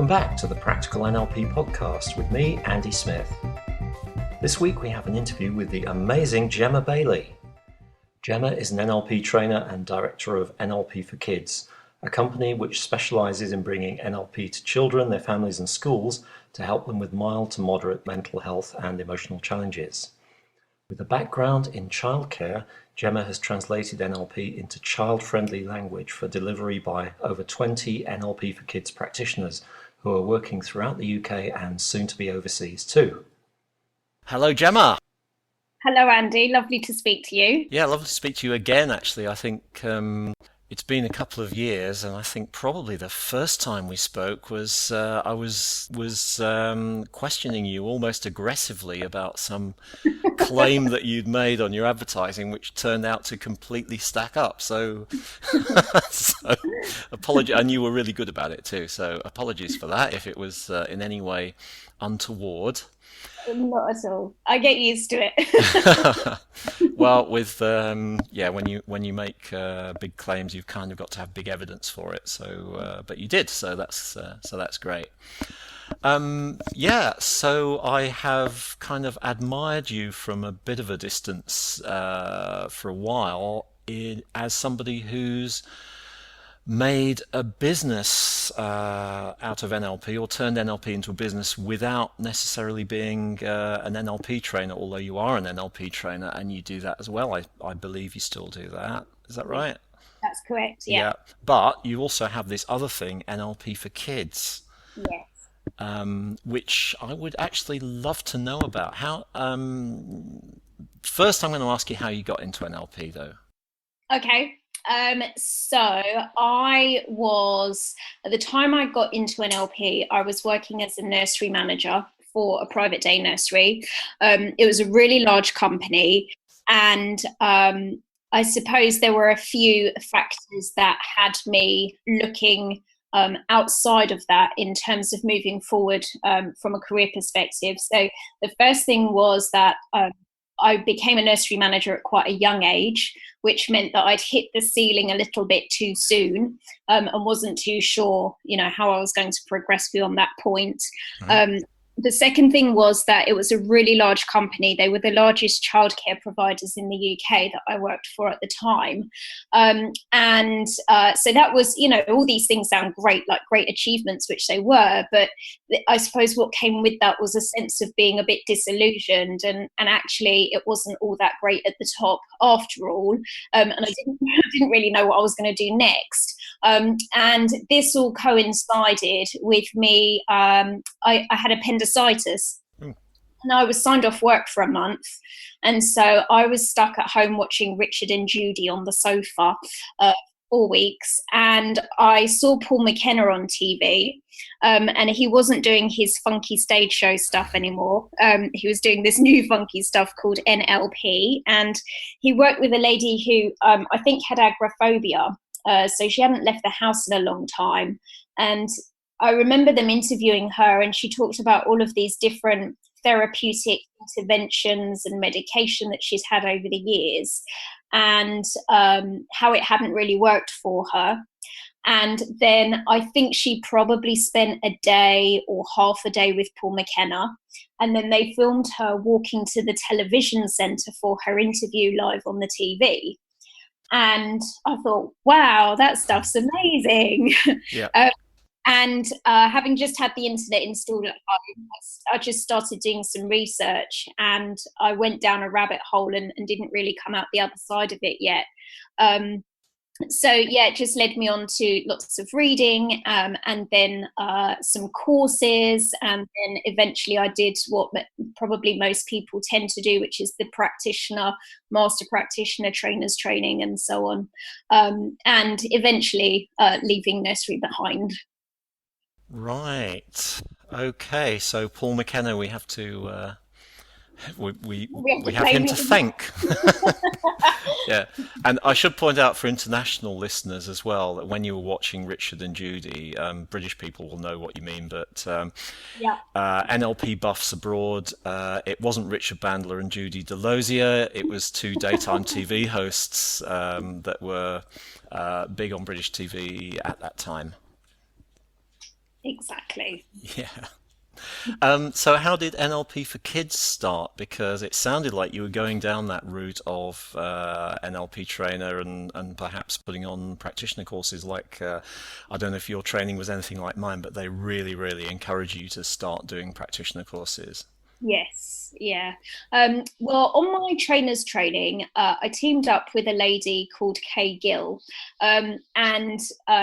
back to the Practical NLP podcast with me, Andy Smith. This week we have an interview with the amazing Gemma Bailey. Gemma is an NLP trainer and director of NLP for Kids, a company which specialises in bringing NLP to children, their families and schools to help them with mild to moderate mental health and emotional challenges. With a background in childcare, Gemma has translated NLP into child-friendly language for delivery by over 20 NLP for Kids practitioners who are working throughout the UK and soon to be overseas too. Hello, Gemma. Hello, Andy. Lovely to speak to you. Yeah, lovely to speak to you again, actually. I think it's been a couple of years, and I think probably the first time we spoke was I was questioning you almost aggressively about some claim that you'd made on your advertising, which turned out to completely stack up. So, apology, and you were really good about it too. So, apologies for that if it was in any way untoward. Not at all. I get used to it. Well, with when you make big claims, you've kind of got to have big evidence for it. So, but you did. So that's great. So I have kind of admired you from a bit of a distance for a while as somebody who's made a business out of NLP or turned NLP into a business without necessarily being an NLP trainer, although you are an NLP trainer and you do that as well. I believe you still do that. Is that right? That's correct, yeah. But you also have this other thing, NLP for Kids. Yes. Which I would actually love to know about. How? First, I'm going to ask you how you got into NLP, though. Okay. So I was, at the time I got into NLP, I was working as a nursery manager for a private day nursery. It was a really large company, and I suppose there were a few factors that had me looking outside of that in terms of moving forward from a career perspective. So the first thing was that I became a nursery manager at quite a young age, which meant that I'd hit the ceiling a little bit too soon and wasn't too sure, how I was going to progress beyond that point. Mm-hmm. The second thing was that it was a really large company. They were the largest childcare providers in the UK that I worked for at the time. So that was, all these things sound great, like great achievements, which they were. But I suppose what came with that was a sense of being a bit disillusioned. And actually, it wasn't all that great at the top after all. And I didn't really know what I was going to do next. And this all coincided with me. I had appendicitis, and I was signed off work for a month, and so I was stuck at home watching Richard and Judy on the sofa 4 weeks, and I saw Paul McKenna on TV, and he wasn't doing his funky stage show stuff anymore. He was doing this new funky stuff called NLP, and he worked with a lady who I think had agoraphobia. So she hadn't left the house in a long time. And I remember them interviewing her, and she talked about all of these different therapeutic interventions and medication that she's had over the years, and how it hadn't really worked for her. And then I think she probably spent a day or half a day with Paul McKenna, and then they filmed her walking to the television centre for her interview live on the TV. And I thought, wow, that stuff's amazing. Yeah. And having just had the internet installed at home, I just started doing some research, and I went down a rabbit hole and didn't really come out the other side of it yet. It just led me on to lots of reading, and then some courses, and then eventually I did what probably most people tend to do, which is the practitioner, master practitioner, trainers training, and so on, and eventually leaving nursery behind. Right. Okay. So Paul McKenna, we have to we have him to thank. Yeah, and I should point out for international listeners as well that when you were watching Richard and Judy, British people will know what you mean, but NLP buffs abroad, it wasn't Richard Bandler and Judy Delosier, it was two daytime TV hosts that were big on British TV at that time. Exactly. Yeah. So how did NLP for kids start? Because it sounded like you were going down that route of NLP trainer and perhaps putting on practitioner courses. Like, I don't know if your training was anything like mine, but they really, really encourage you to start doing practitioner courses. Yes, yeah. Well, on my trainer's training, I teamed up with a lady called Kay Gill. And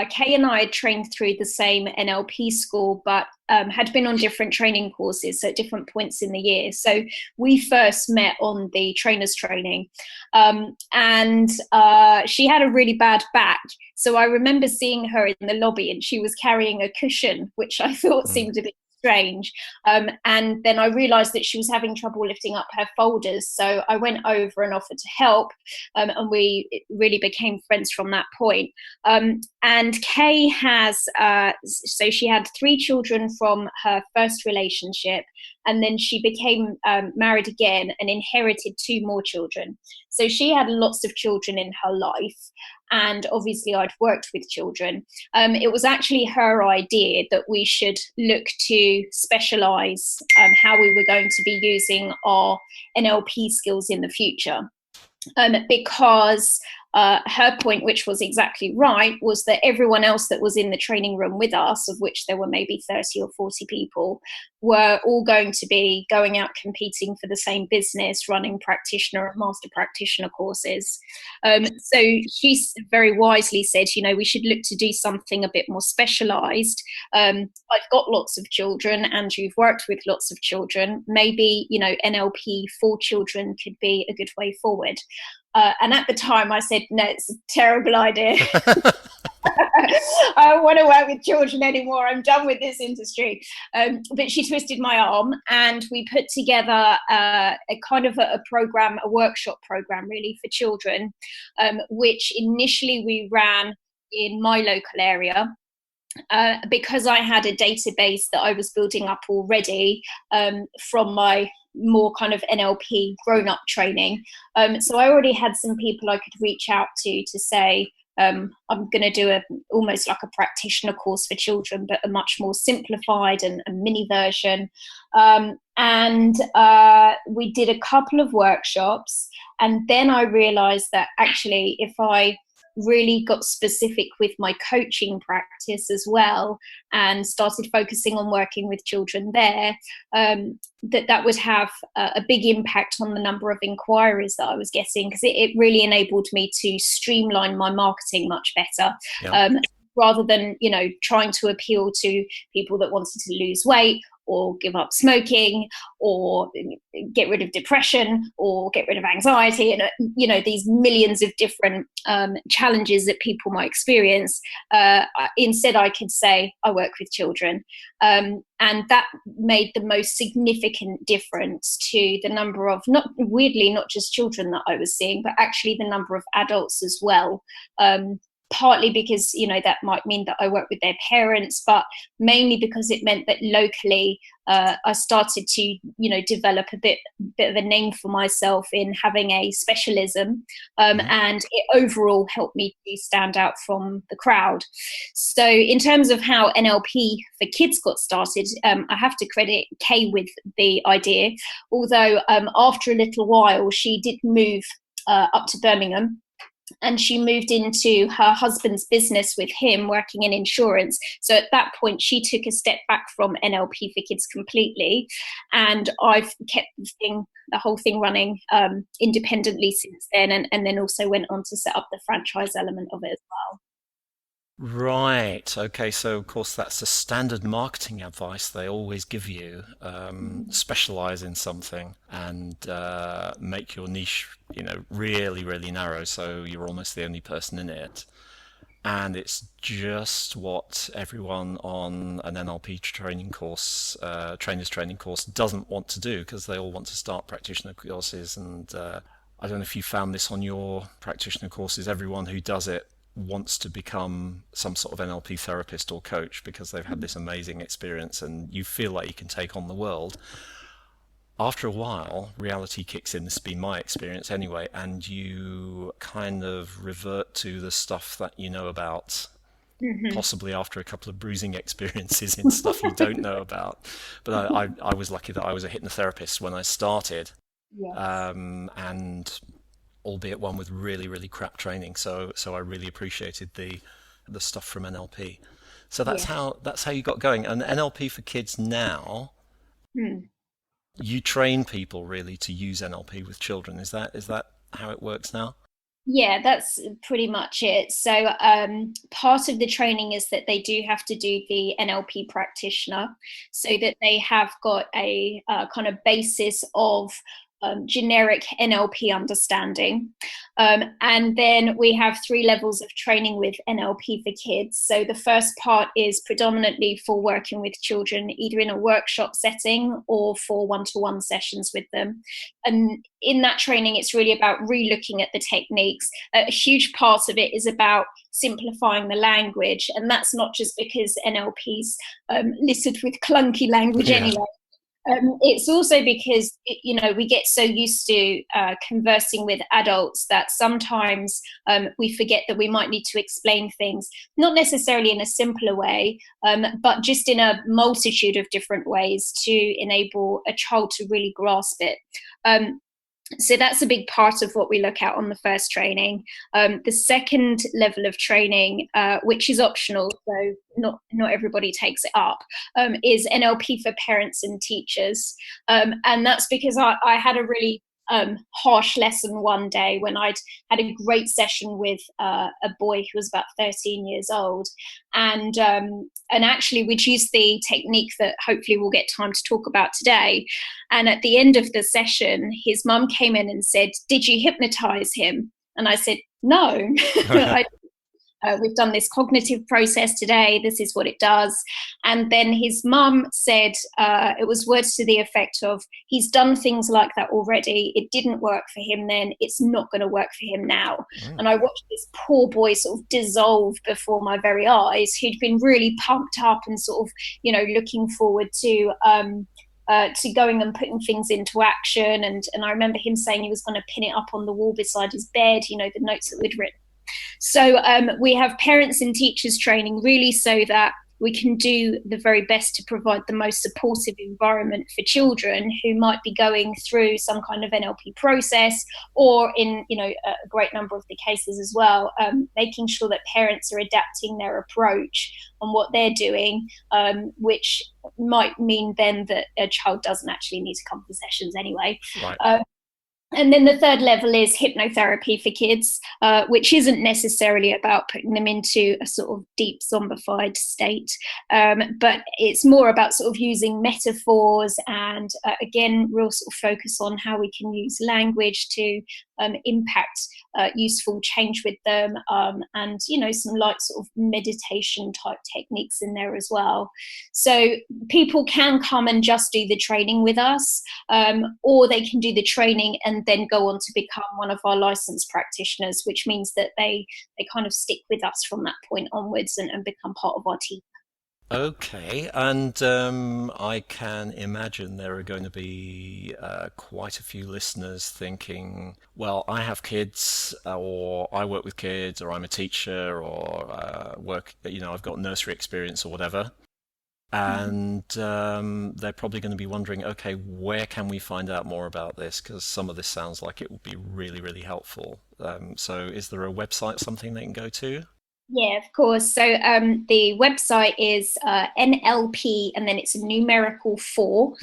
Kay and I had trained through the same NLP school, but had been on different training courses, so at different points in the year. So we first met on the trainer's training. And she had a really bad back. So I remember seeing her in the lobby, and she was carrying a cushion, which I thought Mm. seemed a bit strange. And then I realized that she was having trouble lifting up her folders. So I went over and offered to help. And we really became friends from that point. And Kay has, so she had 3 children from her first relationship. And then she became married again and inherited 2 more children. So she had lots of children in her life. And obviously, I'd worked with children. It was actually her idea that we should look to specialise how we were going to be using our NLP skills in the future. Because her point, which was exactly right, was that everyone else that was in the training room with us, of which there were maybe 30 or 40 people, were all going to be going out competing for the same business, running practitioner and master practitioner courses. So she very wisely said, we should look to do something a bit more specialised. I've got lots of children, and you've worked with lots of children. Maybe, NLP for children could be a good way forward. And at the time I said, no, it's a terrible idea. I don't want to work with children anymore. I'm done with this industry. But she twisted my arm, and we put together a kind of a program, a workshop program really for children, which initially we ran in my local area. Because I had a database that I was building up already from my more kind of NLP grown-up training. So I already had some people I could reach out to say, I'm going to do almost like a practitioner course for children, but a much more simplified and a mini version. And we did a couple of workshops. And then I realized that actually, if I really got specific with my coaching practice as well and started focusing on working with children there, that would have a big impact on the number of inquiries that I was getting, because it really enabled me to streamline my marketing much better. Yeah. Rather than, trying to appeal to people that wanted to lose weight or give up smoking or get rid of depression or get rid of anxiety, and these millions of different challenges that people might experience. Instead, I could say I work with children, and that made the most significant difference to the number of, not just children that I was seeing, but actually the number of adults as well. Partly because that might mean that I work with their parents, but mainly because it meant that locally I started to develop a bit of a name for myself in having a specialism, and it overall helped me to stand out from the crowd. So in terms of how NLP for kids got started, I have to credit Kay with the idea, although after a little while she did move up to Birmingham. And she moved into her husband's business with him, working in insurance. So at that point, she took a step back from NLP for kids completely. And I've kept the whole thing running independently since then, and then also went on to set up the franchise element of it as well. Right. Okay. So, of course, that's the standard marketing advice they always give you. Specialize in something and make your niche, really, really narrow, so you're almost the only person in it. And it's just what everyone on an NLP training course, trainer's training course, doesn't want to do, because they all want to start practitioner courses. And I don't know if you found this on your practitioner courses. Everyone who does it wants to become some sort of NLP therapist or coach because they've had this amazing experience, and you feel like you can take on the world. After a while, reality kicks in. This has been my experience anyway, and you kind of revert to the stuff that you know about possibly after a couple of bruising experiences in stuff you don't know about. But I was lucky that I was a hypnotherapist when I started, Yes. and albeit one with really, really crap training. So I really appreciated the stuff from NLP. So Yeah. that's how you got going. And NLP for Kids now, Hmm. you train people really to use NLP with children. Is that how it works now? Yeah, that's pretty much it. So, part of the training is that they do have to do the NLP practitioner so that they have got a kind of basis of generic NLP understanding. And then we have 3 levels of training with NLP for Kids. So the first part is predominantly for working with children, either in a workshop setting or for one-to-one sessions with them. And in that training, it's really about re-looking at the techniques. A huge part of it is about simplifying the language. And that's not just because NLP's littered with clunky language Yeah. anyway. It's also because we get so used to conversing with adults that sometimes we forget that we might need to explain things, not necessarily in a simpler way, but just in a multitude of different ways to enable a child to really grasp it. So that's a big part of what we look at on the first training. The second level of training, which is optional, so not everybody takes it up, is NLP for parents and teachers. And that's because I had a really harsh lesson one day when I'd had a great session with a boy who was about 13 years old, and actually we'd used the technique that hopefully we'll get time to talk about today. And at the end of the session, his mum came in and said, "Did you hypnotize him?" And I said, "No." We've done this cognitive process today. This is what it does. And then his mum said, it was words to the effect of, "He's done things like that already. It didn't work for him then. It's not going to work for him now." And I watched this poor boy sort of dissolve before my very eyes, who'd been really pumped up and sort of, looking forward to going and putting things into action. And I remember him saying he was going to pin it up on the wall beside his bed, the notes that we'd written. So we have parents and teachers training really so that we can do the very best to provide the most supportive environment for children who might be going through some kind of NLP process, or in a great number of the cases as well, making sure that parents are adapting their approach on what they're doing, which might mean then that a child doesn't actually need to come for sessions anyway. Right. And then the third level is hypnotherapy for kids, which isn't necessarily about putting them into a sort of deep zombified state, but it's more about sort of using metaphors and, again, real sort of focus on how we can use language to impact useful change with them, and some light sort of meditation type techniques in there as well. So people can come and just do the training with us, or they can do the training and then go on to become one of our licensed practitioners, which means that they kind of stick with us from that point onwards and become part of our team. Okay, and I can imagine there are going to be quite a few listeners thinking, well, I have kids, or I work with kids, or I'm a teacher, or I've got nursery experience or whatever. And they're probably going to be wondering, okay, where can we find out more about this? Because some of this sounds like it would be really, really helpful. So is there a website, something they can go to? Yeah, of course. So the website is NLP, and then it's a numerical 4,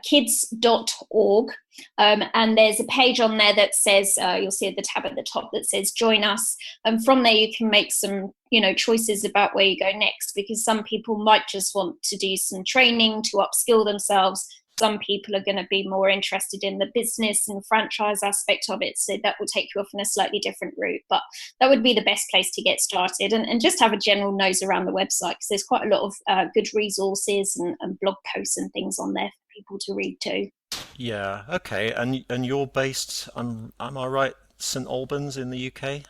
kids.org. And there's a page on there that says, you'll see at the tab at the top that says join us. And from there, you can make some, choices about where you go next, because some people might just want to do some training to upskill themselves. Some people are going to be more interested in the business and franchise aspect of it. So that will take you off in a slightly different route. But that would be the best place to get started, and just have a general nose around the website, because there's quite a lot of good resources and blog posts and things on there for people to read too. Yeah, okay. And you're based, am I right, St Albans in the UK?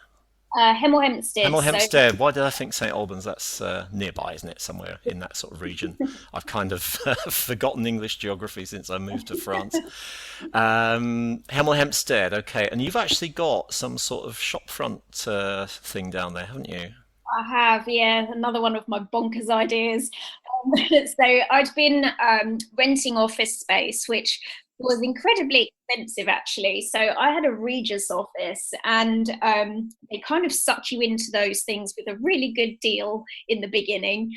Hemel Hempstead. Hemel Hempstead. Why did I think St Albans? That's nearby, isn't it? Somewhere in that sort of region. I've kind of forgotten English geography since I moved to France. Hemel Hempstead. Okay, and you've actually got some sort of shopfront thing down there, haven't you? I have, yeah, another one of my bonkers ideas. So I'd been renting office space, which was incredibly expensive actually. So I had a Regis office, and they kind of suck you into those things with a really good deal in the beginning.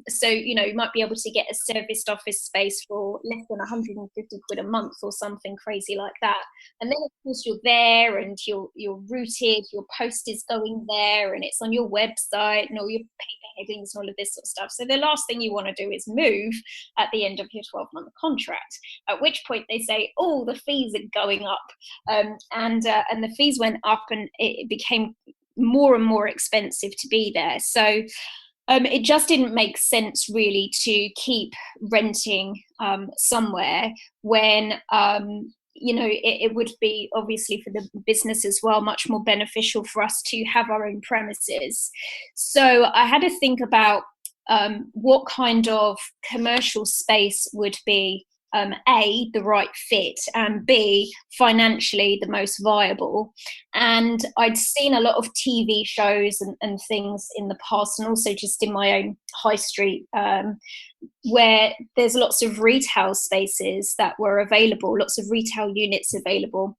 So, you might be able to get a serviced office space for less than 150 quid a month or something crazy like that. And then of course you're there and you're routed, your post is going there and it's on your website and all your paper headings and all of this sort of stuff. So the last thing you want to do is move at the end of your 12-month contract, at which point they say, oh, the fees are going up. And the fees went up and it became more and more expensive to be there. So it just didn't make sense really to keep renting somewhere when it would be obviously for the business as well much more beneficial for us to have our own premises. So I had to think about what kind of commercial space would be A, the right fit, and B, financially the most viable. And I'd seen a lot of TV shows and things in the past, and also just in my own high street, where there's lots of retail spaces that were available, lots of retail units available,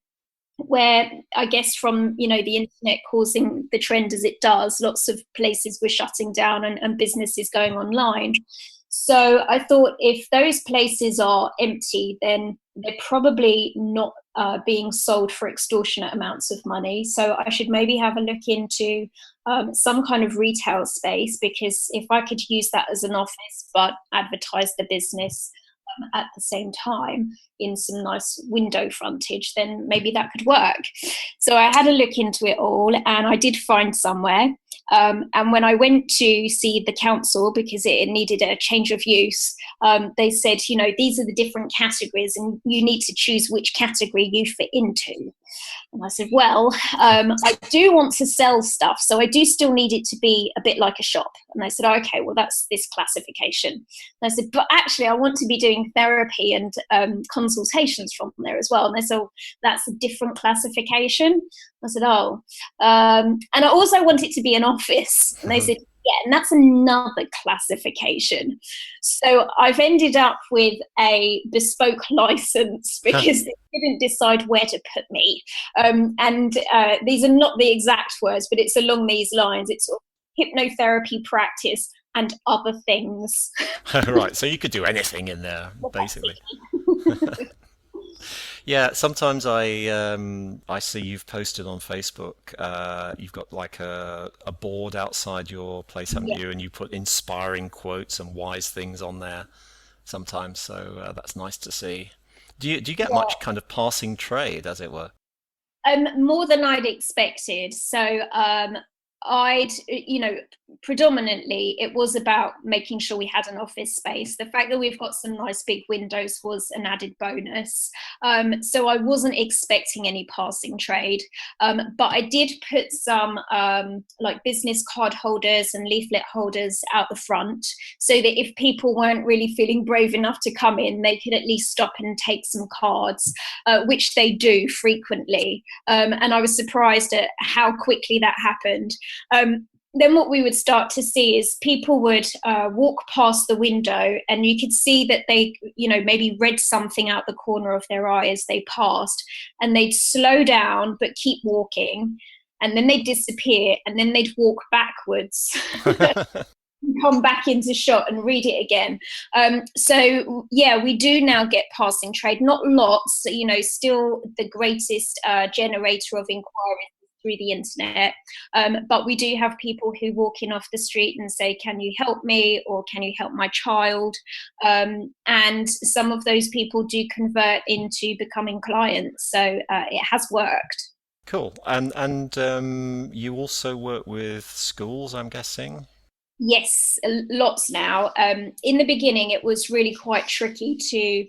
where I guess from the internet causing the trend as it does, lots of places were shutting down and businesses going online. So I thought if those places are empty, then they're probably not being sold for extortionate amounts of money. So I should maybe have a look into some kind of retail space, because if I could use that as an office but advertise the business at the same time in some nice window frontage, then maybe that could work. So I had a look into it all, and I did find somewhere. And when I went to see the council, because it needed a change of use, they said, these are the different categories and you need to choose which category you fit into. And I said, well, I do want to sell stuff, so I do still need it to be a bit like a shop. And they said, okay, well, that's this classification. And I said, but actually, I want to be doing therapy and consultations from there as well. And they said, oh, that's a different classification. I said, oh. And I also want it to be an office. And they said, yeah, and that's another classification. So I've ended up with a bespoke license because they didn't decide where to put me. And these are not the exact words, but it's along these lines. It's sort of hypnotherapy practice and other things. Right, so you could do anything in there, basically. Yeah, sometimes I see you've posted on Facebook. You've got like a board outside your place, haven't you? And you put inspiring quotes and wise things on there sometimes. So that's nice to see. Do you get much kind of passing trade, as it were? More than I'd expected. So predominantly it was about making sure we had an office space. The fact that we've got some nice big windows was an added bonus. So I wasn't expecting any passing trade, but I did put some like business card holders and leaflet holders out the front, so that if people weren't really feeling brave enough to come in, they could at least stop and take some cards, which they do frequently. And I was surprised at how quickly that happened. Then what we would start to see is people would walk past the window, and you could see that they, maybe read something out the corner of their eye as they passed, and they'd slow down but keep walking, and then they'd disappear, and then they'd walk backwards. Come back into shot and read it again. So yeah, we do now get passing trade, not lots, still the greatest generator of inquiries through the internet, but we do have people who walk in off the street and say, can you help me, or can you help my child, and some of those people do convert into becoming clients. So it has worked. Cool. And you also work with schools, I'm guessing? Yes, lots now. In the beginning, it was really quite tricky to,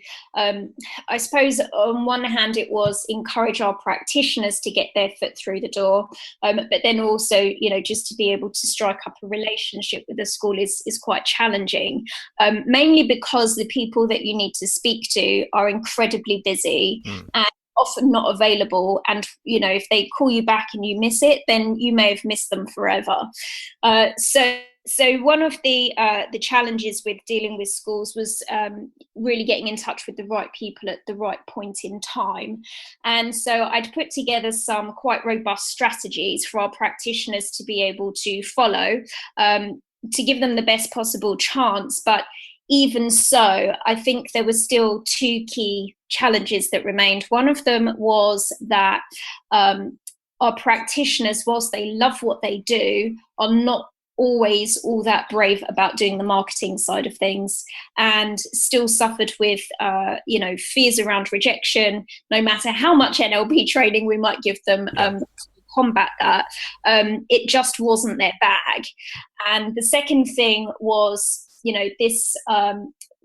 I suppose, on one hand, it was encourage our practitioners to get their foot through the door, but then also, just to be able to strike up a relationship with the school is quite challenging, mainly because the people that you need to speak to are incredibly busy. And often not available, and if they call you back and you miss it, then you may have missed them forever. So one of the challenges with dealing with schools was really getting in touch with the right people at the right point in time. And so I'd put together some quite robust strategies for our practitioners to be able to follow, to give them the best possible chance. But even so, I think there were still two key challenges that remained. One of them was that our practitioners, whilst they love what they do, are not always all that brave about doing the marketing side of things, and still suffered with fears around rejection, no matter how much NLP training we might give them to combat that. It just wasn't their bag. And the second thing was this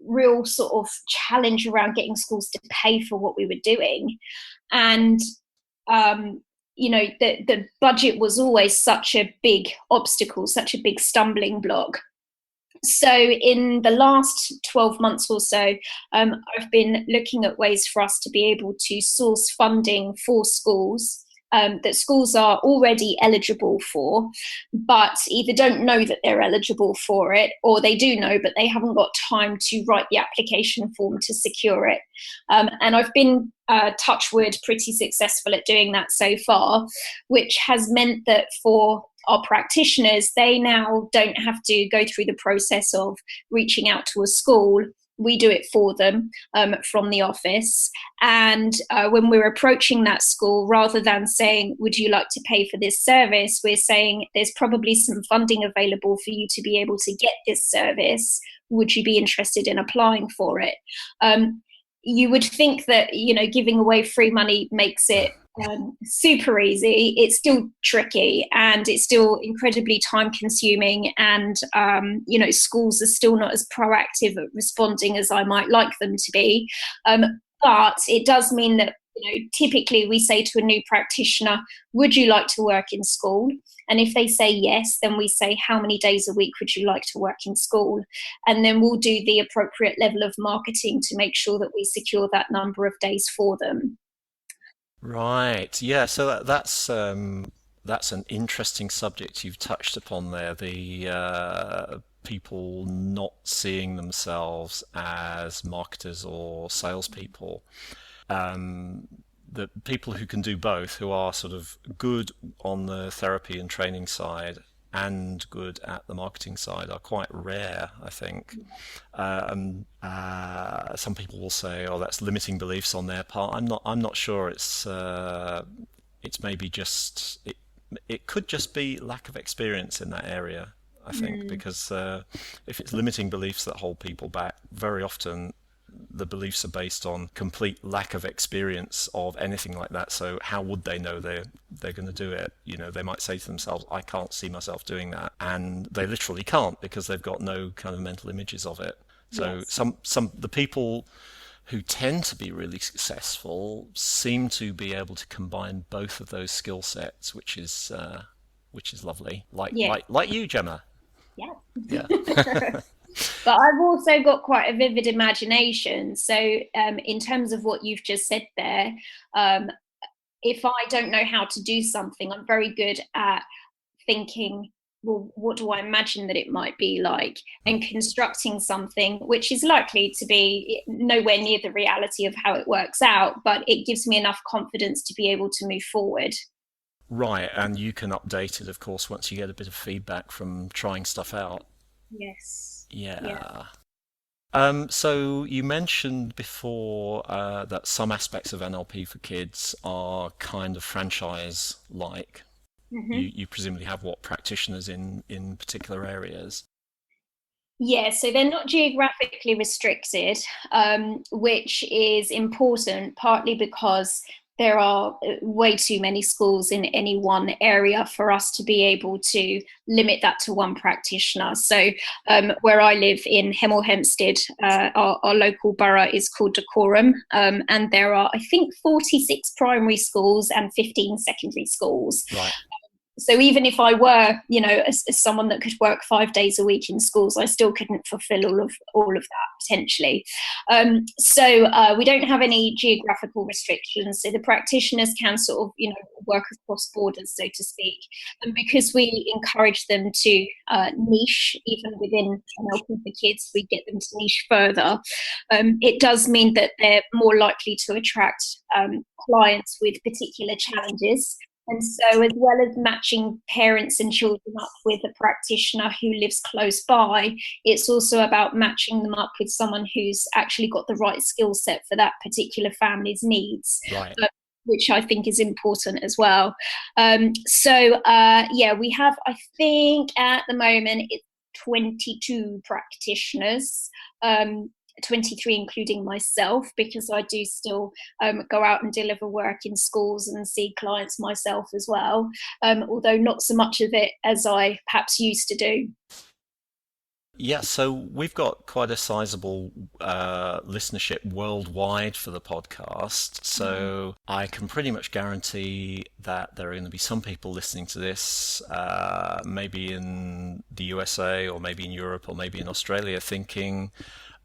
real sort of challenge around getting schools to pay for what we were doing. And the budget was always such a big obstacle, such a big stumbling block. So in the last 12 months or so, I've been looking at ways for us to be able to source funding for schools that schools are already eligible for, but either don't know that they're eligible for it, or they do know, but they haven't got time to write the application form to secure it. And I've been, touch wood, pretty successful at doing that so far, which has meant that for our practitioners, they now don't have to go through the process of reaching out to a school. We do it for them from the office. And when we're approaching that school, rather than saying, would you like to pay for this service, we're saying there's probably some funding available for you to be able to get this service. Would you be interested in applying for it? You would think that, giving away free money makes it super easy. It's still tricky, and it's still incredibly time consuming, and schools are still not as proactive at responding as I might like them to be, but it does mean that typically we say to a new practitioner, would you like to work in school? And if they say yes, then we say, how many days a week would you like to work in school? And then we'll do the appropriate level of marketing to make sure that we secure that number of days for them. Right. Yeah. So that's an interesting subject you've touched upon there. The people not seeing themselves as marketers or salespeople. The people who can do both, who are sort of good on the therapy and training side and good at the marketing side, are quite rare, I think. Some people will say, "Oh, that's limiting beliefs on their part." I'm not sure. It's maybe just it could just be lack of experience in that area, I think, because if it's limiting beliefs that hold people back, very often the beliefs are based on complete lack of experience of anything like that. So how would they know they're going to do it? They might say to themselves, I can't see myself doing that, and they literally can't, because they've got no kind of mental images of it. So yes. some the people who tend to be really successful seem to be able to combine both of those skill sets, which is lovely. Like you, Gemma. Yeah. But I've also got quite a vivid imagination. So in terms of what you've just said there, if I don't know how to do something, I'm very good at thinking, well, what do I imagine that it might be like, and constructing something which is likely to be nowhere near the reality of how it works out, but it gives me enough confidence to be able to move forward. Right, and you can update it, of course, once you get a bit of feedback from trying stuff out. Yes. Yeah. So you mentioned before that some aspects of NLP for kids are kind of franchise-like. Mm-hmm. You presumably have practitioners in particular areas. Yeah, so they're not geographically restricted, which is important, partly because there are way too many schools in any one area for us to be able to limit that to one practitioner. So where I live in Hemel Hempstead, our local borough is called Dacorum, and there are, I think, 46 primary schools and 15 secondary schools. Right. So even if I were, as someone that could work 5 days a week in schools, I still couldn't fulfil all of that potentially. So we don't have any geographical restrictions. So the practitioners can sort of, work across borders, so to speak. And because we encourage them to niche, even within NLP for Kids, we get them to niche further. It does mean that they're more likely to attract clients with particular challenges. And so, as well as matching parents and children up with a practitioner who lives close by, it's also about matching them up with someone who's actually got the right skill set for that particular family's needs. Right. Which I think is important as well. We have, I think at the moment, it's 22 practitioners. 23 including myself, because I do still go out and deliver work in schools and see clients myself as well, although not so much of it as I perhaps used to do. Yeah, so we've got quite a sizable listenership worldwide for the podcast. So I can pretty much guarantee that there are going to be some people listening to this, maybe in the USA or maybe in Europe or maybe in Australia, thinking,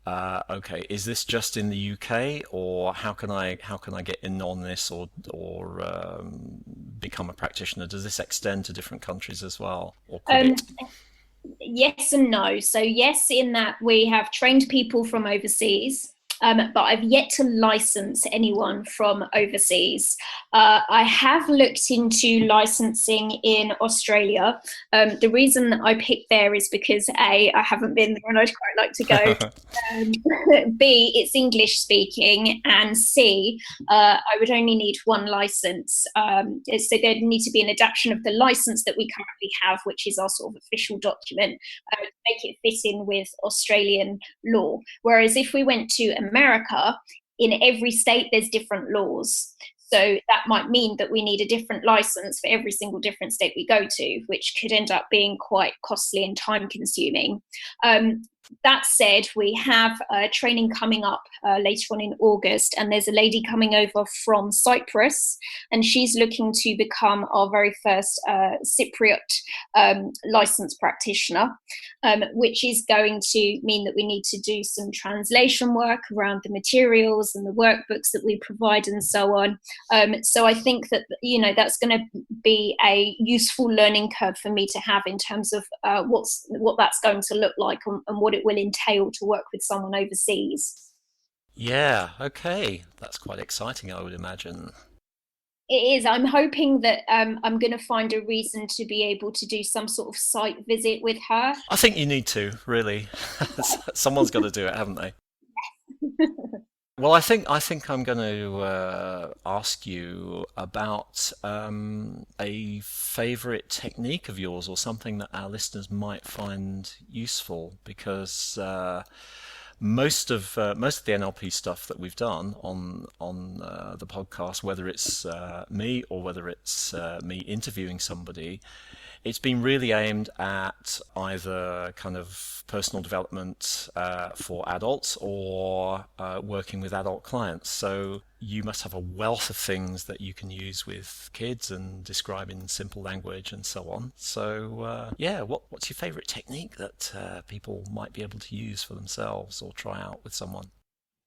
okay, is this just in the UK, or how can I get in on this, or become a practitioner? Does this extend to different countries as well, or could it? Yes and no. So yes, in that we have trained people from overseas, but I've yet to license anyone from overseas. I have looked into licensing in Australia. The reason that I picked there is because A, I haven't been there and I'd quite like to go. B, it's English speaking, and C, I would only need one license. So there'd need to be an adaptation of the license that we currently have, which is our sort of official document, to make it fit in with Australian law. Whereas if we went to America, in every state there's different laws. So that might mean that we need a different license for every single different state we go to, which could end up being quite costly and time consuming. That said, we have training coming up later on in August, and there's a lady coming over from Cyprus, and she's looking to become our very first Cypriot licensed practitioner, which is going to mean that we need to do some translation work around the materials and the workbooks that we provide and so on. So I think that, that's going to be a useful learning curve for me to have in terms of what that's going to look like and what it will entail to work with someone overseas. Yeah, okay. That's quite exciting, I would imagine. It is. I'm hoping that I'm going to find a reason to be able to do some sort of site visit with her. I think you need to, really. Someone's got to do it, haven't they? Well, I think I'm going to ask you about a favorite technique of yours, or something that our listeners might find useful, because most of the NLP stuff that we've done on the podcast, whether it's me or whether it's me interviewing somebody, it's been really aimed at either kind of personal development for adults, or working with adult clients. So you must have a wealth of things that you can use with kids and describe in simple language and so on. So what's your favorite technique that people might be able to use for themselves or try out with someone?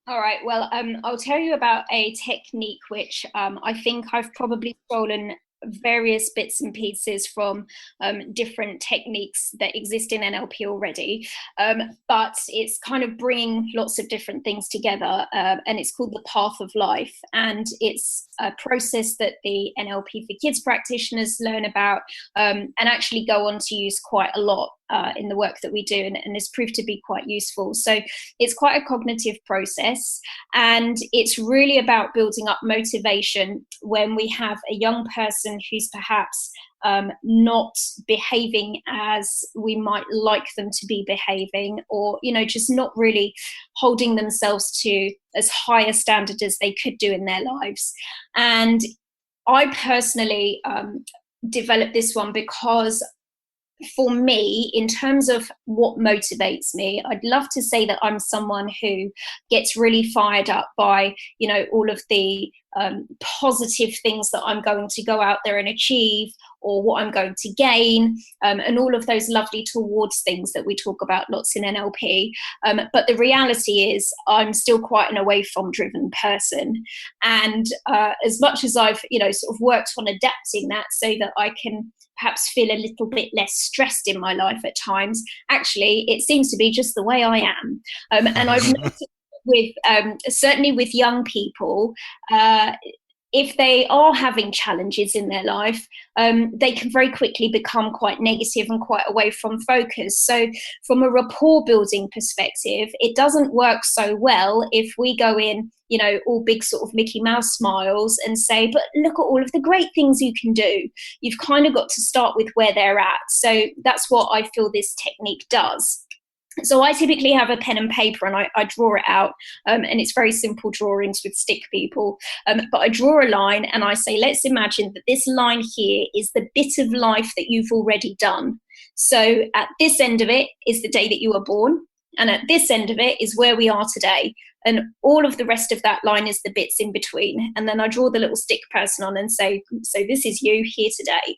All right, well, I'll tell you about a technique which I think I've probably stolen various bits and pieces from different techniques that exist in NLP already, but it's kind of bringing lots of different things together, and it's called the path of life, and it's a process that the NLP for Kids practitioners learn about and actually go on to use quite a lot in the work that we do, and has proved to be quite useful. So it's quite a cognitive process, and it's really about building up motivation when we have a young person who's perhaps not behaving as we might like them to be behaving, or just not really holding themselves to as high a standard as they could do in their lives. And I personally developed this one because, for me, in terms of what motivates me, I'd love to say that I'm someone who gets really fired up by, all of the positive things that I'm going to go out there and achieve, or what I'm going to gain, and all of those lovely towards things that we talk about lots in NLP. But the reality is I'm still quite an away from driven person. And as much as I've, sort of worked on adapting that so that I can perhaps feel a little bit less stressed in my life at times, actually, it seems to be just the way I am. And I've noticed with certainly with young people, if they are having challenges in their life, they can very quickly become quite negative and quite away from focus. So from a rapport building perspective, it doesn't work so well if we go in, all big sort of Mickey Mouse smiles and say, but look at all of the great things you can do. You've kind of got to start with where they're at. So that's what I feel this technique does. So I typically have a pen and paper and I draw it out, and it's very simple drawings with stick people, but I draw a line and I say, let's imagine that this line here is the bit of life that you've already done. So at this end of it is the day that you were born, and at this end of it is where we are today, and all of the rest of that line is the bits in between. And then I draw the little stick person on and say, so this is you here today.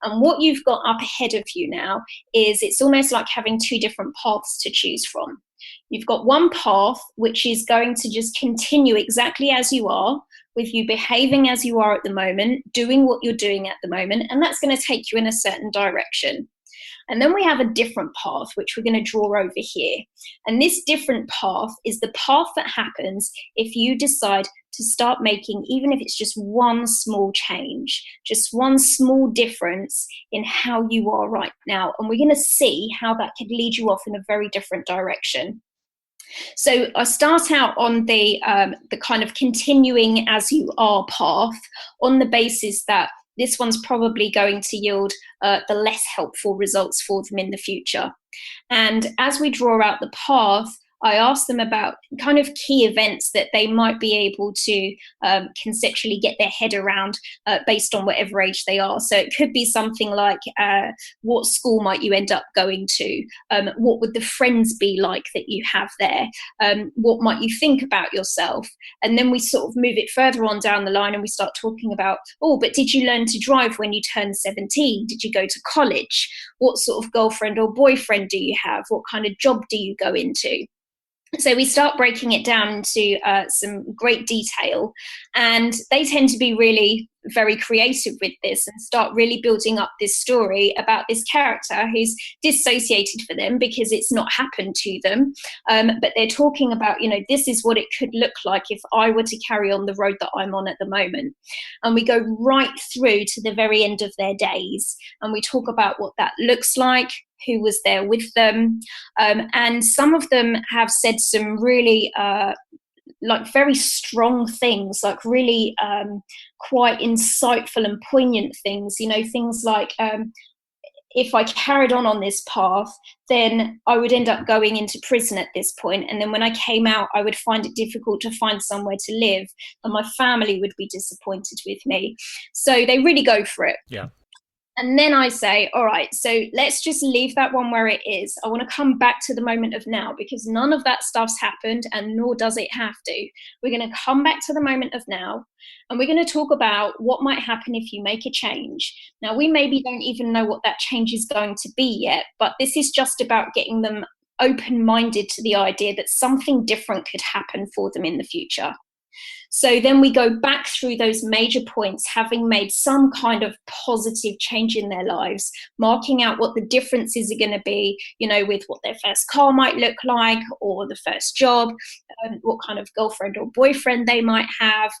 And what you've got up ahead of you now is it's almost like having two different paths to choose from. You've got one path which is going to just continue exactly as you are, with you behaving as you are at the moment, doing what you're doing at the moment, and that's going to take you in a certain direction. And then we have a different path, which we're going to draw over here. And this different path is the path that happens if you decide to start making, even if it's just one small change, just one small difference in how you are right now. And we're going to see how that could lead you off in a very different direction. So I start out on the kind of continuing as you are path on the basis that this one's probably going to yield the less helpful results for them in the future. And as we draw out the path, I ask them about kind of key events that they might be able to conceptually get their head around based on whatever age they are. So it could be something like, what school might you end up going to? What would the friends be like that you have there? What might you think about yourself? And then we sort of move it further on down the line and we start talking about, oh, but did you learn to drive when you turned 17? Did you go to college? What sort of girlfriend or boyfriend do you have? What kind of job do you go into? So we start breaking it down into some great detail, and they tend to be really very creative with this and start really building up this story about this character who's dissociated for them because it's not happened to them. But they're talking about, this is what it could look like if I were to carry on the road that I'm on at the moment. And we go right through to the very end of their days. And we talk about what that looks like, who was there with them. And some of them have said some really very strong things, like really quite insightful and poignant things, things like, if I carried on this path, then I would end up going into prison at this point. And then when I came out, I would find it difficult to find somewhere to live, and my family would be disappointed with me. So they really go for it. Yeah. And then I say, all right, so let's just leave that one where it is. I want to come back to the moment of now, because none of that stuff's happened, and nor does it have to. We're going to come back to the moment of now, and we're going to talk about what might happen if you make a change. Now, we maybe don't even know what that change is going to be yet, but this is just about getting them open-minded to the idea that something different could happen for them in the future. So then we go back through those major points, having made some kind of positive change in their lives, marking out what the differences are going to be, with what their first car might look like, or the first job, what kind of girlfriend or boyfriend they might have,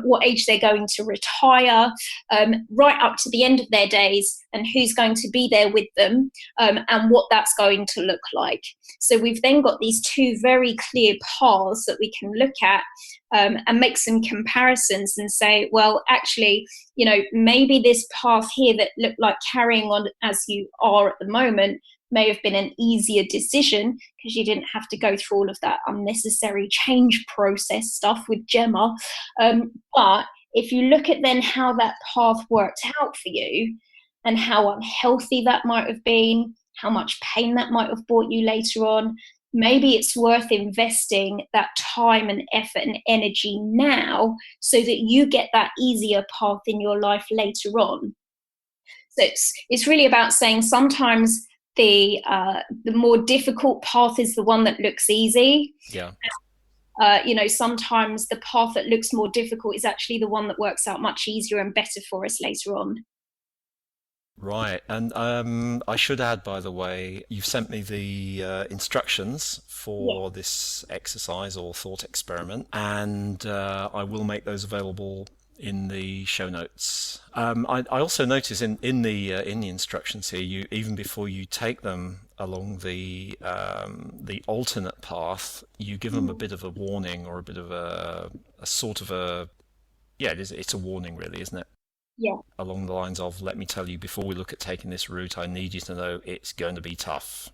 what age they're going to retire, right up to the end of their days, and who's going to be there with them, and what that's going to look like. So we've then got these two very clear paths that we can look at, and make some comparisons and say, well, actually, maybe this path here that looked like carrying on as you are at the moment may have been an easier decision because you didn't have to go through all of that unnecessary change process stuff with Gemma. But if you look at then how that path worked out for you and how unhealthy that might have been, how much pain that might have brought you later on, maybe it's worth investing that time and effort and energy now so that you get that easier path in your life later on. So it's really about saying sometimes the more difficult path is the one that looks easy. Yeah. Sometimes the path that looks more difficult is actually the one that works out much easier and better for us later on. Right. And I should add, by the way, you've sent me the instructions Yeah. for this exercise or thought experiment, and I will make those available in the show notes. I also notice in the instructions here, you even before you take them along the alternate path, you give them a bit of a warning or a bit of a sort of a yeah, it's a warning really, isn't it? Yeah. Along the lines of, let me tell you, before we look at taking this route, I need you to know it's going to be tough.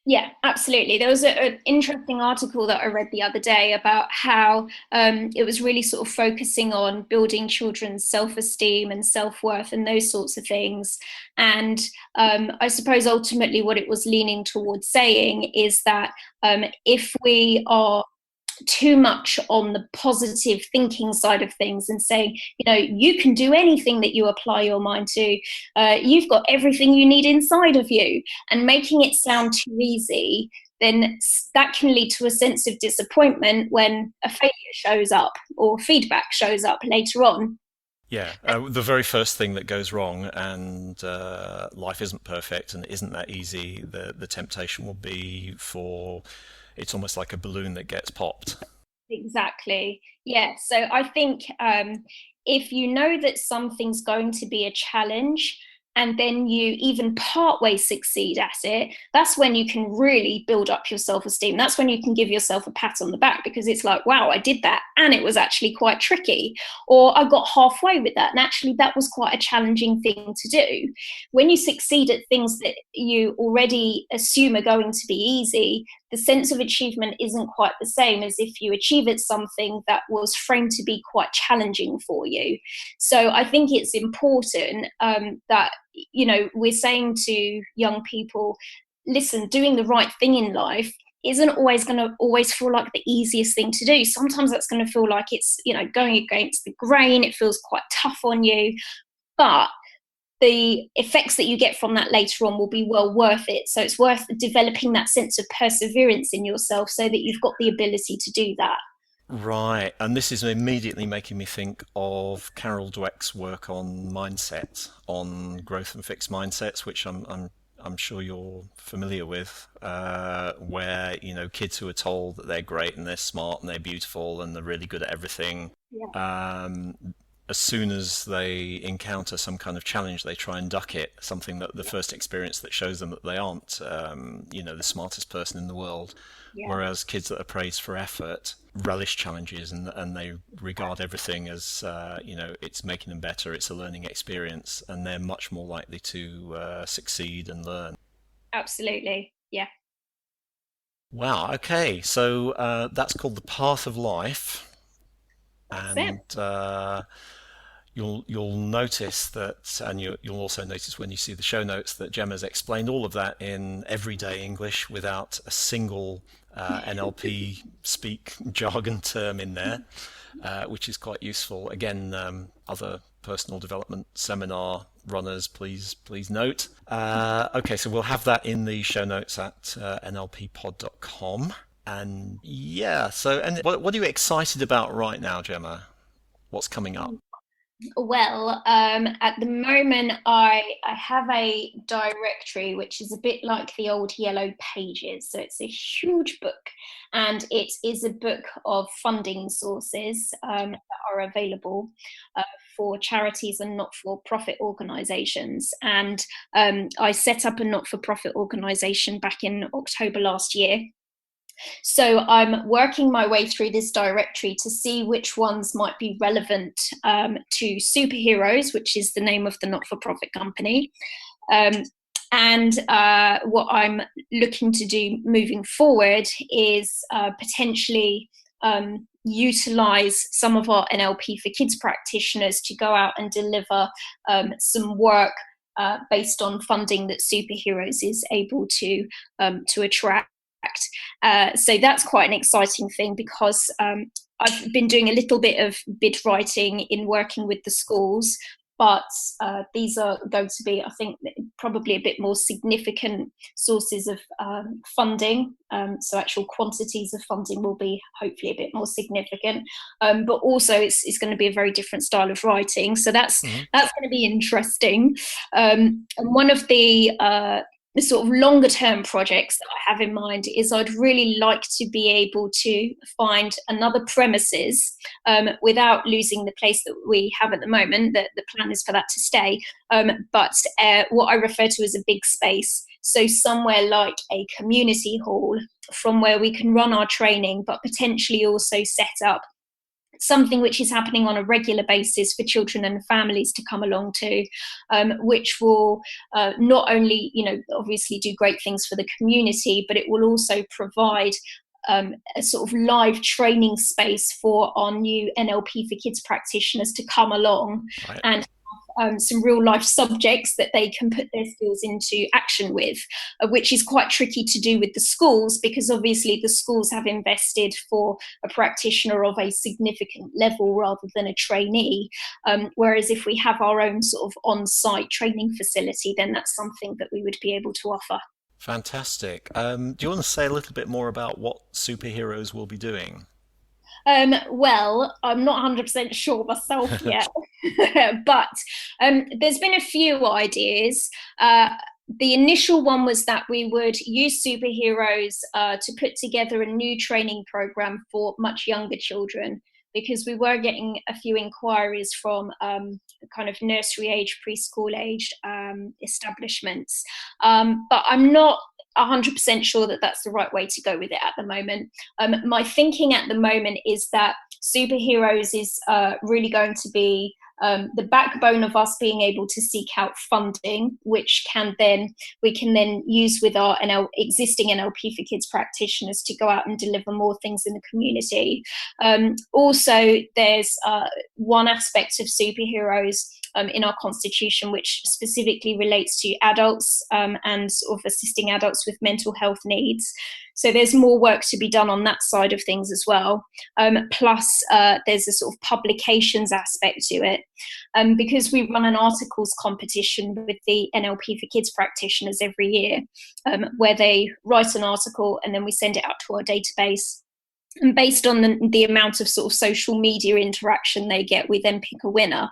Yeah, absolutely. There was an interesting article that I read the other day about how it was really sort of focusing on building children's self-esteem and self-worth and those sorts of things. And I suppose ultimately what it was leaning towards saying is that if we are too much on the positive thinking side of things and saying, you can do anything that you apply your mind to, you've got everything you need inside of you, and making it sound too easy, then that can lead to a sense of disappointment when a failure shows up or feedback shows up later on. Yeah, the very first thing that goes wrong, and life isn't perfect and it isn't that easy, the temptation will be for it's almost like a balloon that gets popped. Exactly. Yeah. So I think if you know that something's going to be a challenge and then you even partway succeed at it, that's when you can really build up your self-esteem. That's when you can give yourself a pat on the back, because it's like, wow, I did that and it was actually quite tricky, or I got halfway with that and actually that was quite a challenging thing to do. When you succeed at things that you already assume are going to be easy, the sense of achievement isn't quite the same as if you achieve at something that was framed to be quite challenging for you. So I think it's important that, we're saying to young people, listen, doing the right thing in life isn't always going to always feel like the easiest thing to do. Sometimes that's going to feel like it's, going against the grain. It feels quite tough on you. But the effects that you get from that later on will be well worth it. So it's worth developing that sense of perseverance in yourself so that you've got the ability to do that. Right, and this is immediately making me think of Carol Dweck's work on mindset, on growth and fixed mindsets, which I'm sure you're familiar with, where kids who are told that they're great and they're smart and they're beautiful and they're really good at everything, Yeah. as soon as they encounter some kind of challenge, they try and duck it. Something that the first experience that shows them that they aren't, the smartest person in the world. Yeah. Whereas kids that are praised for effort relish challenges and they regard everything as, it's making them better. It's a learning experience, and they're much more likely to succeed and learn. Absolutely. Yeah. Wow. Okay. So that's called the path of life, That's and it. you'll notice that, and you'll also notice when you see the show notes that Gemma's explained all of that in everyday English without a single NLP speak jargon term in there, which is quite useful. Again, other personal development seminar runners, please note. Okay, so we'll have that in the show notes at nlppod.com. And yeah, and what are you excited about right now, Gemma? What's coming up? Well, at the moment, I have a directory which is a bit like the old Yellow Pages. So it's a huge book, and it is a book of funding sources that are available for charities and not-for-profit organisations. And I set up a not-for-profit organisation back in October last year. So I'm working my way through this directory to see which ones might be relevant to Superheroes, which is the name of the not-for-profit company. And what I'm looking to do moving forward is potentially utilize some of our NLP for Kids practitioners to go out and deliver some work based on funding that Superheroes is able to attract. So that's quite an exciting thing, because I've been doing a little bit of bid writing in working with the schools, but these are going to be, I think, probably a bit more significant sources of funding. So actual quantities of funding will be hopefully a bit more significant, but also it's going to be a very different style of writing. So that's going to be interesting. And one of the sort of longer term projects that I have in mind is I'd really like to be able to find another premises without losing the place that we have at the moment. The plan is for that to stay, but what I refer to as a big space. So somewhere like a community hall from where we can run our training, but potentially also set up something which is happening on a regular basis for children and families to come along to, which will not only, obviously do great things for the community, but it will also provide a sort of live training space for our new NLP for Kids practitioners to come along and some real life subjects that they can put their skills into action with, which is quite tricky to do with the schools, because obviously the schools have invested for a practitioner of a significant level rather than a trainee. Whereas if we have our own sort of on-site training facility, then that's something that we would be able to offer. Fantastic. Do you want to say a little bit more about what Superheroes will be doing? Well, I'm not 100% sure myself yet, but there's been a few ideas. The initial one was that we would use Superheroes to put together a new training program for much younger children, because we were getting a few inquiries from kind of nursery age, preschool aged establishments. But I'm not 100% sure that that's the right way to go with it at the moment. My thinking at the moment is that Superheroes is really going to be the backbone of us being able to seek out funding, which we can then use with our existing NLP for Kids practitioners to go out and deliver more things in the community. Also, there's one aspect of Superheroes in our constitution which specifically relates to adults and sort of assisting adults with mental health needs. So there's more work to be done on that side of things as well. Plus, there's a sort of publications aspect to it. Because we run an articles competition with the NLP for Kids practitioners every year, where they write an article and then we send it out to our database. And based on the amount of sort of social media interaction they get, we then pick a winner.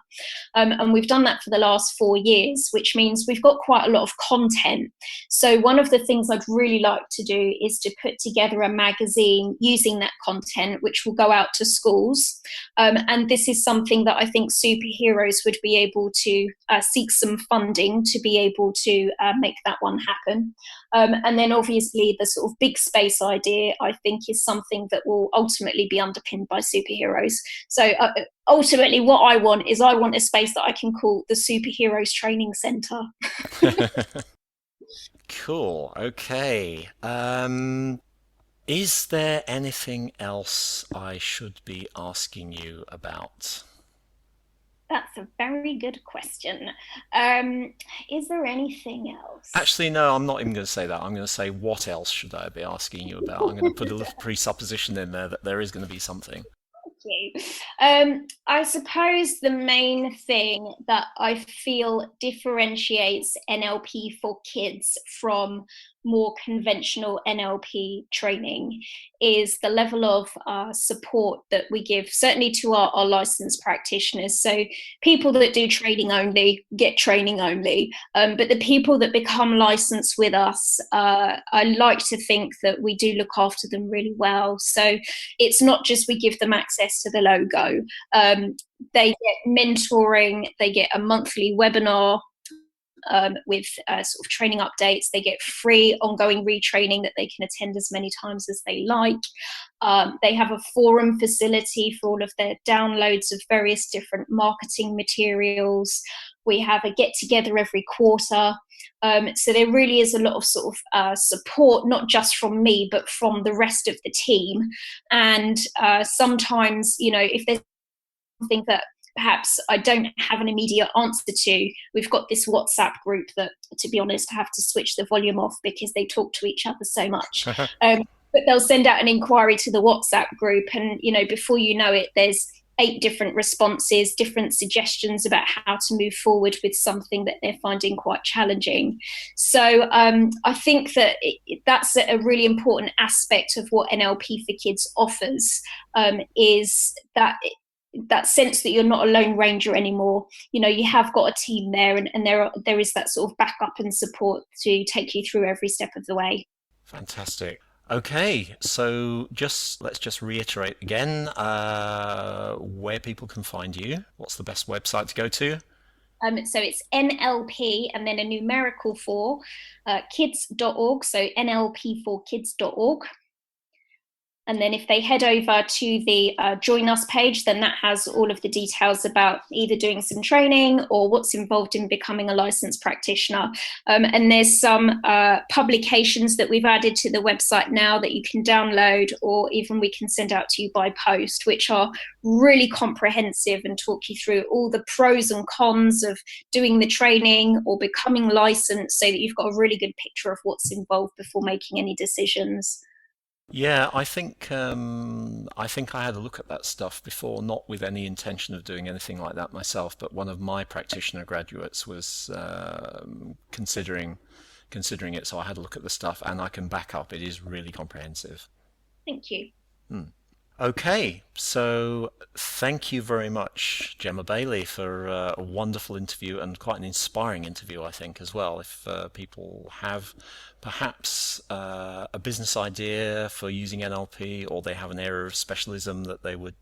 And we've done that for the last 4 years, which means we've got quite a lot of content. So one of the things I'd really like to do is to put together a magazine using that content, which will go out to schools. And this is something that I think Superheroes would be able to seek some funding to be able to make that one happen. And then obviously the sort of big space idea, I think, is something that will ultimately be underpinned by Superheroes. So ultimately what I want is a space that I can call the Superheroes Training Centre. Cool. Okay. Is there anything else I should be asking you about? That's a very good question. Is there anything else? Actually, no, I'm not even going to say that. I'm going to say, what else should I be asking you about? I'm going to put a little presupposition in there that there is going to be something. Thank you. I suppose the main thing that I feel differentiates NLP for Kids from more conventional NLP training is the level of support that we give, certainly to our licensed practitioners. So people that do training only get training only, but the people that become licensed with us, I like to think that we do look after them really well. So it's not just we give them access to the logo. They get mentoring, they get a monthly webinar with sort of training updates. They get free ongoing retraining that they can attend as many times as they like. They have a forum facility for all of their downloads of various different marketing materials. We have a get together every quarter. So there really is a lot of sort of support, not just from me, but from the rest of the team. And sometimes, if there's something that perhaps I don't have an immediate answer to, we've got this WhatsApp group that, to be honest, I have to switch the volume off because they talk to each other so much. But they'll send out an inquiry to the WhatsApp group, and before you know it, there's 8 different responses, different suggestions about how to move forward with something that they're finding quite challenging. So I think that that's a really important aspect of what NLP for Kids offers, is that sense that you're not a lone ranger anymore. You have got a team there, and there is that sort of backup and support to take you through every step of the way. Fantastic. Okay, so let's just reiterate again where people can find you. What's the best website to go to? So it's NLP and then a numerical 4, kids.org, so NLP4kids.org. And then if they head over to the Join Us page, then that has all of the details about either doing some training or what's involved in becoming a licensed practitioner. And there's some publications that we've added to the website now that you can download, or even we can send out to you by post, which are really comprehensive and talk you through all the pros and cons of doing the training or becoming licensed, so that you've got a really good picture of what's involved before making any decisions. Yeah, I think I had a look at that stuff before, not with any intention of doing anything like that myself, but one of my practitioner graduates was considering it, so I had a look at the stuff, and I can back up. It is really comprehensive. Thank you. Okay, so thank you very much, Gemma Bailey, for a wonderful interview, and quite an inspiring interview, I think, as well. If people have perhaps a business idea for using NLP, or they have an area of specialism that they would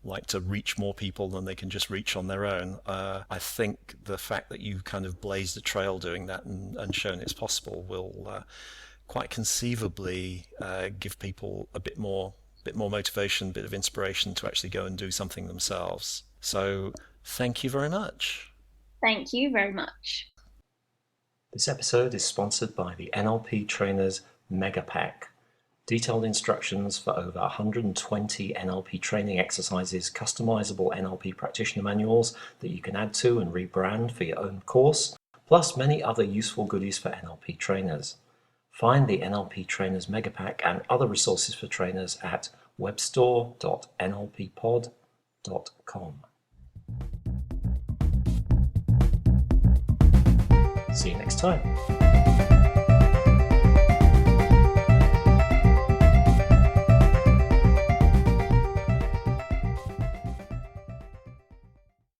like to reach more people than they can just reach on their own, I think the fact that you kind of blazed a trail doing that and shown it's possible will quite conceivably give people a bit more motivation, a bit of inspiration to actually go and do something themselves. So thank you very much. Thank you very much. This episode is sponsored by the NLP Trainers Mega Pack. Detailed instructions for over 120 NLP training exercises, customizable NLP practitioner manuals that you can add to and rebrand for your own course, plus many other useful goodies for NLP trainers. Find the NLP Trainers Mega Pack and other resources for trainers at webstore.nlppod.com. See you next time.